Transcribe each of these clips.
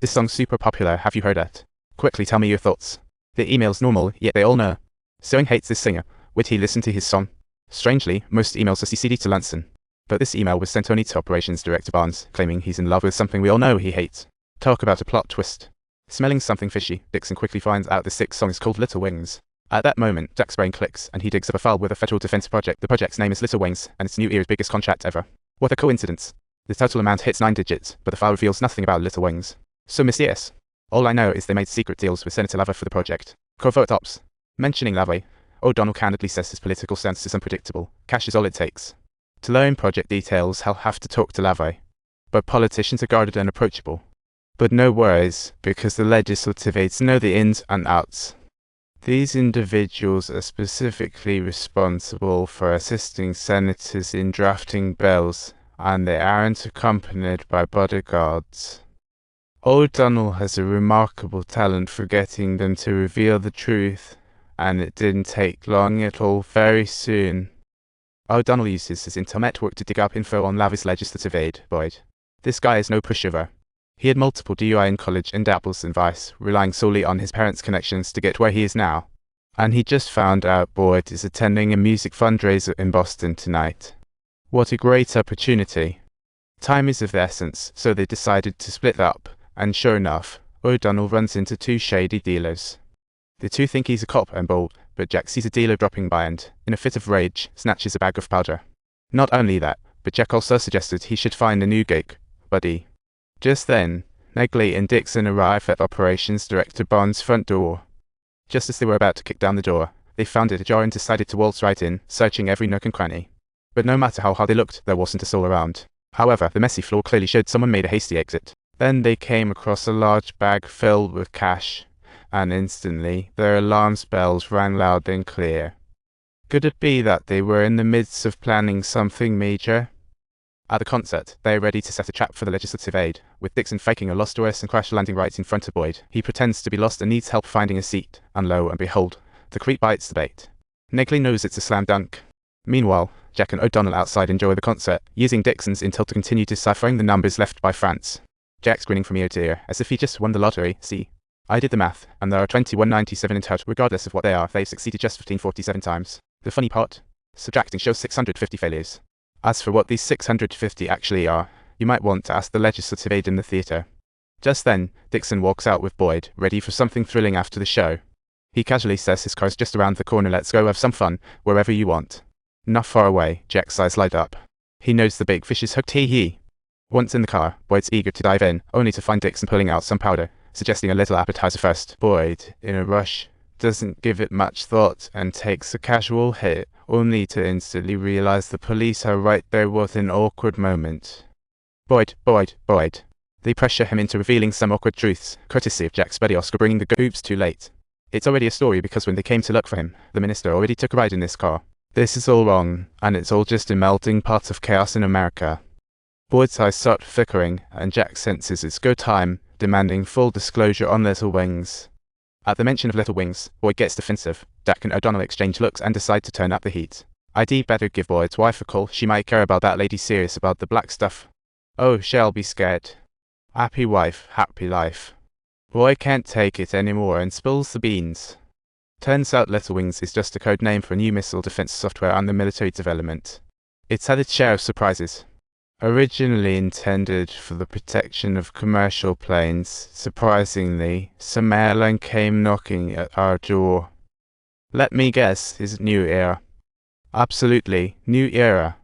This song's super popular, have you heard it? Quickly tell me your thoughts. The email's normal, yet they all know. Sewing hates this singer. Would he listen to his song? Strangely, most emails are CC'd to Lanson. But this email was sent only to Operations Director Barnes, claiming he's in love with something we all know he hates. Talk about a plot twist. Smelling something fishy, Dixon quickly finds out the sixth song is called Little Wings. At that moment, Jack's brain clicks, and he digs up a file with a federal defense project. The project's name is Little Wings, and it's New Era's biggest contract ever. What a coincidence. The total amount hits 9 digits, but the file reveals nothing about Little Wings. So mysterious. All I know is they made secret deals with Senator Lava for the project. Covert ops. Mentioning Lava, O'Donnell candidly says his political stance is unpredictable. Cash is all it takes. To learn project details, he'll have to talk to Lava. But politicians are guarded and approachable. But no worries, because the legislative aides know the ins and outs. These individuals are specifically responsible for assisting senators in drafting bills, and they aren't accompanied by bodyguards. O'Donnell has a remarkable talent for getting them to reveal the truth, and it didn't take long at all. Very soon, O'Donnell uses his intel network to dig up info on Lava's legislative aide, Boyd. This guy is no pushover. He had multiple DUI in college and dabbles in vice, relying solely on his parents' connections to get where he is now. And he just found out Boyd is attending a music fundraiser in Boston tonight. What a great opportunity. Time is of the essence, so they decided to split up, and sure enough, O'Donnell runs into 2 shady dealers. The 2 think he's a cop and bold, but Jack sees a dealer dropping by and, in a fit of rage, snatches a bag of powder. Not only that, but Jack also suggested he should find a new gig, Buddy. Just then, Negley and Dixon arrive at Operations Director Barnes' front door. Just as they were about to kick down the door, they found it ajar and decided to waltz right in, searching every nook and cranny. But no matter how hard they looked, there wasn't a soul around. However, the messy floor clearly showed someone made a hasty exit. Then they came across a large bag filled with cash, and instantly, their alarm bells rang loud and clear. Could it be that they were in the midst of planning something major? At the concert, they are ready to set a trap for the legislative aide, with Dixon faking a lost OS and crash landing right in front of Boyd. He pretends to be lost and needs help finding a seat, and lo and behold, the creep bites the bait. Negley knows it's a slam dunk. Meanwhile, Jack and O'Donnell outside enjoy the concert, using Dixon's intel to continue deciphering the numbers left by France. Jack's grinning from ear to ear, as if he just won the lottery. See, I did the math, and there are 2197 in total. Regardless of what they are, they've succeeded just 1547 times. The funny part? Subtracting shows 650 failures. As for what these 650 actually are, you might want to ask the legislative aide in the theatre. Just then, Dixon walks out with Boyd, ready for something thrilling after the show. He casually says his car's just around the corner. Let's go have some fun, wherever you want. Not far away, Jack's eyes light up. He knows the big fish is hooked. Hee. Once in the car, Boyd's eager to dive in, only to find Dixon pulling out some powder, suggesting a little appetizer first. Boyd, in a rush, doesn't give it much thought and takes a casual hit, only to instantly realize the police are right there. What an awkward moment. Boyd. They pressure him into revealing some awkward truths, courtesy of Jack's buddy Oscar bringing the goops too late. It's already a story because when they came to look for him, the minister already took a ride in this car. This is all wrong, and it's all just a melting pot of chaos in America. Boyd's eyes start flickering, and Jack senses it's go time, demanding full disclosure on Little Wings. At the mention of Little Wings, Boyd gets defensive. Jack and O'Donnell exchange looks and decide to turn up the heat. I'd better give Boyd's wife a call. She might care about that lady serious about the black stuff. Oh, she'll be scared. Happy wife, happy life. Boyd can't take it anymore and spills the beans. Turns out Little Wings is just a code name for new missile defense software under military development. It's had its share of surprises. Originally intended for the protection of commercial planes, surprisingly, some airline came knocking at our door. Let me guess, is it New Era? Absolutely, New Era.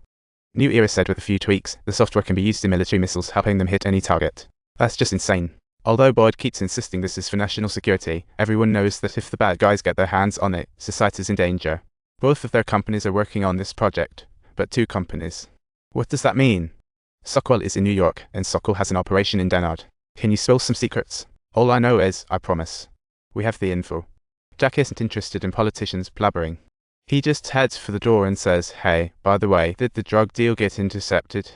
New Era said with a few tweaks, the software can be used in military missiles, helping them hit any target. That's just insane. Although Boyd keeps insisting this is for national security, everyone knows that if the bad guys get their hands on it, society's in danger. Both of their companies are working on this project, but 2 companies. What does that mean? Sockwell is in New York, and Sokol has an operation in Denard. Can you spill some secrets? All I know is, I promise. We have the info. Jack isn't interested in politicians blabbering. He just heads for the door and says, hey, by the way, did the drug deal get intercepted?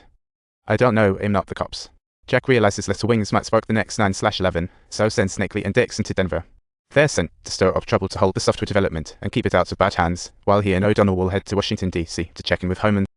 I don't know, I'm not the cops. Jack realizes Little Wings might spark the next 9/11, so sends Negley and Dixon to Denver. They're sent to stir up trouble to hold the software development and keep it out of bad hands, while he and O'Donnell will head to Washington, D.C. to check in with Home and